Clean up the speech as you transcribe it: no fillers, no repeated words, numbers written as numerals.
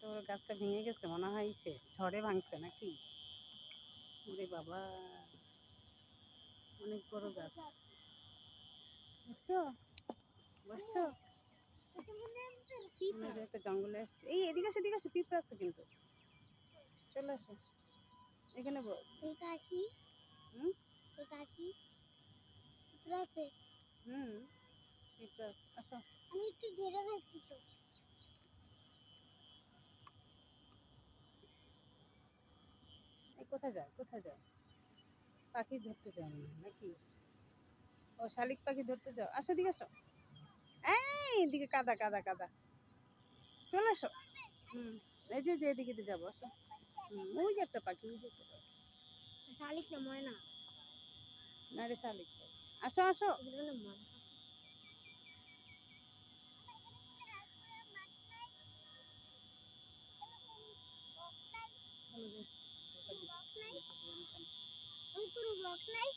বড় গাছটা ভেঙে গেছে মনে হয়, সে ঝড়ে ভাঙছে নাকি? ওরে বাবা, অনেক বড় গাছ। বুঝছো, বুঝছো, একটা জঙ্গলে আসছে। এই এদিকে আসো, এদিকে আসো, পিঁপড়া আছে কিন্তু। চলে আসো এখানে। হুম পিঁপড়া আছে, আসো। আমি একটু ধরে ফেলছি তো। কোথায় যায়, কোথায় যায়? পাখি ধরতে যাও নাকি? ও শালিক পাখি ধরতে যাও। আসো এদিকে আসো। এই এদিকে কাদা কাদা কাদা, চলে আসো। এই যে এদিকে যাবো, আসো। ওই যে একটা পাখি, ওই যে একটা পাখি। শালিক না ময়না। না রে, শালিক পাখি। আসো আসো। আমি কোনো ব্লক নাই।